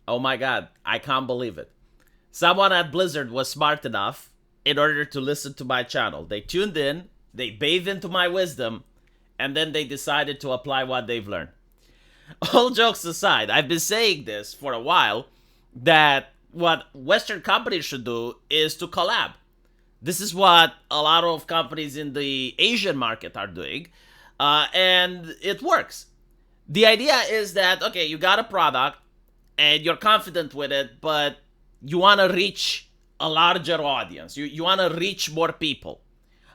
Oh my god, I can't believe it. Someone at Blizzard was smart enough in order to listen to my channel. They tuned in, they bathed into my wisdom, and then they decided to apply what they've learned. All jokes aside, I've been saying this for a while that what Western companies should do is to collab. This is what a lot of companies in the Asian market are doing, and it works. The idea is that, okay, you got a product and you're confident with it, but you want to reach a larger audience. You want to reach more people.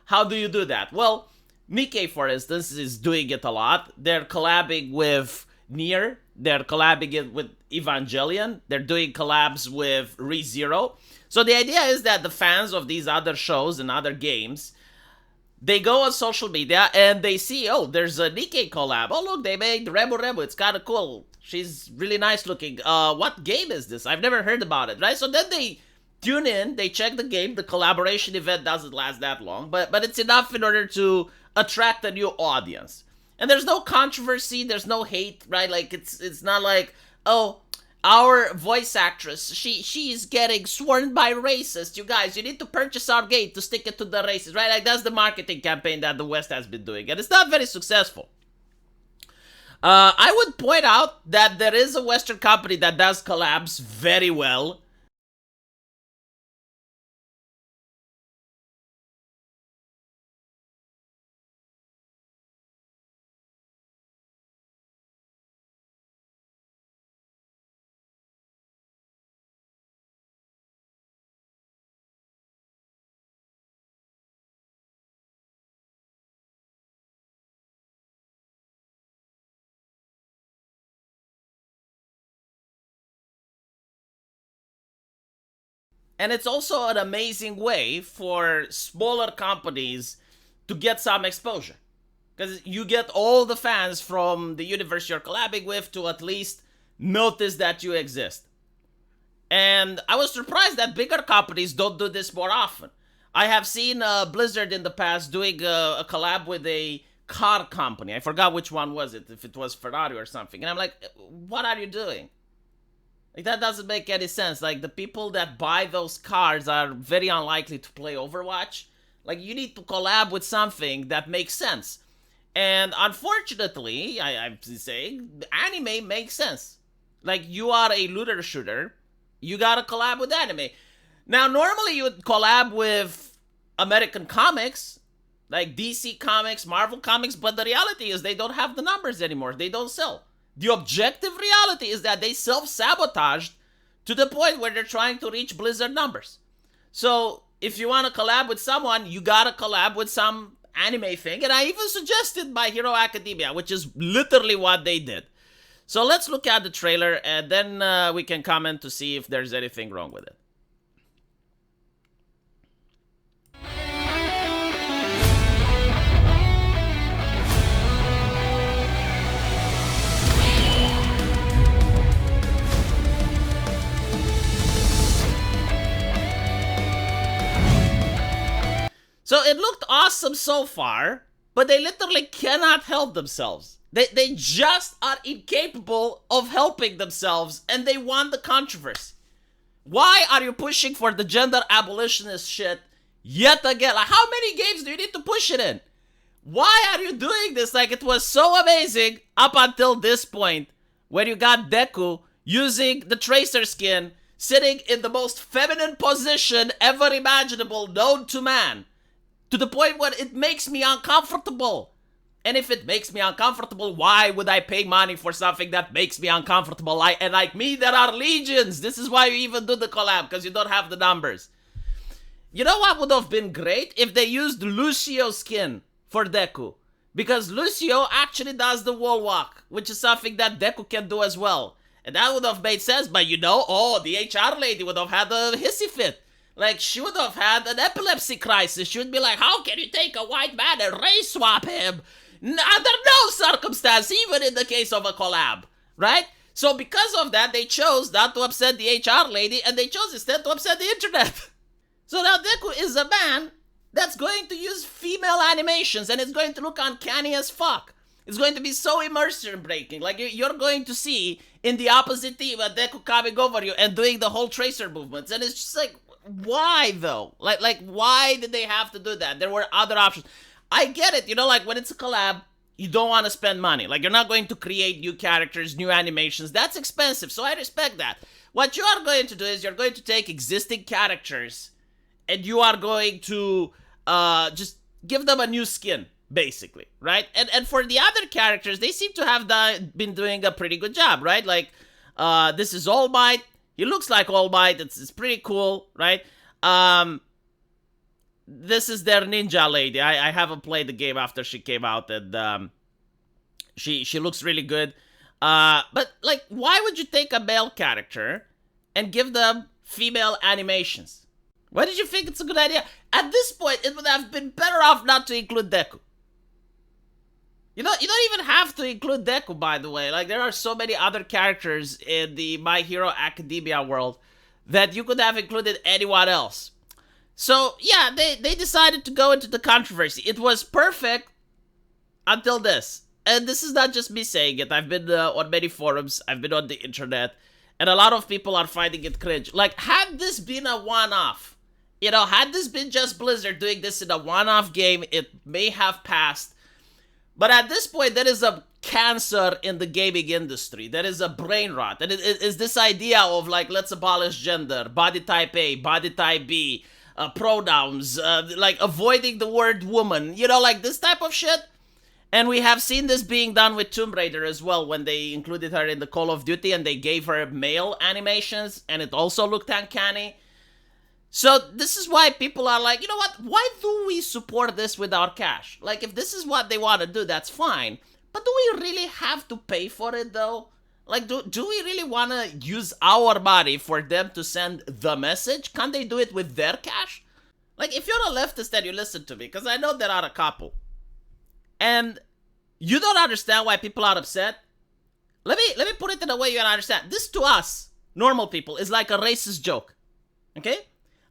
How do you do that? Well, Nikkei, for instance, is doing it a lot. They're collabing with Nier. They're collabing it with Evangelion. They're doing collabs with ReZero. So the idea is that the fans of these other shows and other games, they go on social media and they see, oh, there's a Nikkei collab. Oh, look, they made Rebu Rebu. It's kind of cool. She's really nice looking. What game is this? I've never heard about it, right? So then they tune in, they check the game. The collaboration event doesn't last that long, but it's enough in order to attract a new audience. And there's no controversy, there's no hate, right? Like it's not like, oh, our voice actress, she's getting sworn by racists. You guys, you need to purchase our game to stick it to the racists, right? Like that's the marketing campaign that the West has been doing, and it's not very successful. I would point out that there is a Western company that does collabs very well. And it's also an amazing way for smaller companies to get some exposure. Because you get all the fans from the universe you're collabing with to at least notice that you exist. And I was surprised that bigger companies don't do this more often. I have seen Blizzard in the past doing a collab with a car company. I forgot which one was it, if it was Ferrari or something. And I'm like, what are you doing? Like, that doesn't make any sense. Like, the people that buy those cars are very unlikely to play Overwatch. Like, you need to collab with something that makes sense. And unfortunately, I'm saying, anime makes sense. Like, you are a looter shooter, you gotta collab with anime. Now, normally you would collab with American comics, like DC Comics, Marvel Comics, but the reality is they don't have the numbers anymore. They don't sell. The objective reality is that they self-sabotaged to the point where they're trying to reach Blizzard numbers. So if you want to collab with someone, you gotta collab with some anime thing. And I even suggested My Hero Academia, which is literally what they did. So let's look at the trailer and then we can comment to see if there's anything wrong with it. So it looked awesome so far, but they literally cannot help themselves. They just are incapable of helping themselves, and they want the controversy. Why are you pushing for the gender abolitionist shit yet again? Like, how many games do you need to push it in? Why are you doing this? Like, it was so amazing up until this point, where you got Deku using the Tracer skin, sitting in the most feminine position ever imaginable known to man. To the point where it makes me uncomfortable. And if it makes me uncomfortable, why would I pay money for something that makes me uncomfortable? And like me, there are legions. This is why you even do the collab, because you don't have the numbers. You know what would have been great? If they used Lucio's skin for Deku. Because Lucio actually does the wall walk, which is something that Deku can do as well. And that would have made sense, but you know, oh, the HR lady would have had a hissy fit. Like, she would have had an epilepsy crisis. She would be like, how can you take a white man and race swap him? Under no circumstance, even in the case of a collab, right? So because of that, they chose not to upset the HR lady, and they chose instead to upset the internet. So now Deku is a man that's going to use female animations, and it's going to look uncanny as fuck. It's going to be so immersion breaking. Like, you're going to see in the opposite team a Deku coming over you and doing the whole tracer movements. And it's just like, why though? Like why did they have to do that? There were other options. I get it, you know, like when it's a collab, you don't want to spend money. Like, you're not going to create new characters, new animations. That's expensive, so I respect that. What you are going to do is you're going to take existing characters and you are going to just give them a new skin, basically, right? And for the other characters, they seem to have been doing a pretty good job, right? Like, this is All Might. He looks like All Might. It's pretty cool, right? This is their ninja lady. I haven't played the game after she came out, and she looks really good. But, like, why would you take a male character and give them female animations? Why did you think it's a good idea? At this point, it would have been better off not to include Deku. You don't even have to include Deku, by the way. Like, there are so many other characters in the My Hero Academia world that you could have included anyone else. So, yeah, they decided to go into the controversy. It was perfect until this. And this is not just me saying it. I've been on many forums. I've been on the internet. And a lot of people are finding it cringe. Like, had this been a one-off, you know, had this been just Blizzard doing this in a one-off game, it may have passed. But at this point, there is a cancer in the gaming industry. There is a brain rot. And it is this idea of, like, let's abolish gender, body type A, body type B, pronouns, like avoiding the word woman, you know, like this type of shit. And we have seen this being done with Tomb Raider as well, when they included her in the Call of Duty and they gave her male animations, and it also looked uncanny. So this is why people are like, you know what, why do we support this with our cash? Like, if this is what they want to do, that's fine. But do we really have to pay for it, though? Like, do we really want to use our money for them to send the message? Can't they do it with their cash? Like, if you're a leftist and you listen to me, because I know there are a couple, and you don't understand why people are upset, let me put it in a way you can understand. This, to us, normal people, is like a racist joke. Okay?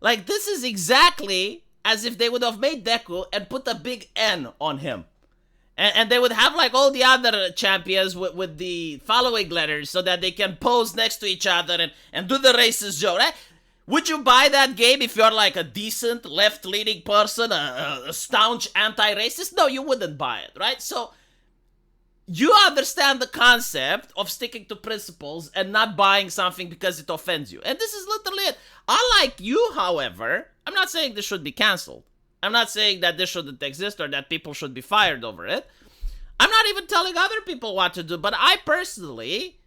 Like, this is exactly as if they would have made Deku and put a big N on him. And they would have, like, all the other champions with the following letters so that they can pose next to each other and do the racist joke, right? Would you buy that game if you're, like, a decent left-leaning person, a staunch anti-racist? No, you wouldn't buy it, right? So, you understand the concept of sticking to principles and not buying something because it offends you. And this is literally it. Unlike you, however, I'm not saying this should be cancelled. I'm not saying that this shouldn't exist or that people should be fired over it. I'm not even telling other people what to do, but I personally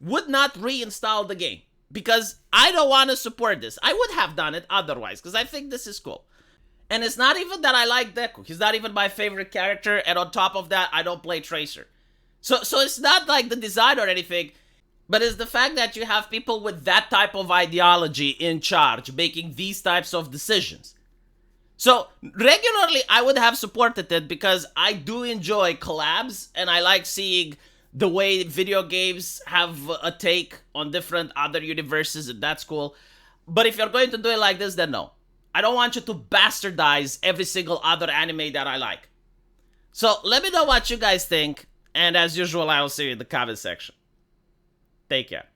would not reinstall the game because I don't want to support this. I would have done it otherwise because I think this is cool. And it's not even that I like Deku. He's not even my favorite character, and on top of that, I don't play Tracer. So it's not like the design or anything, but it's the fact that you have people with that type of ideology in charge making these types of decisions. So regularly I would have supported it because I do enjoy collabs and I like seeing the way video games have a take on different other universes, and that's cool. But if you're going to do it like this, then no. I don't want you to bastardize every single other anime that I like. So let me know what you guys think. And as usual, I will see you in the comment section. Take care.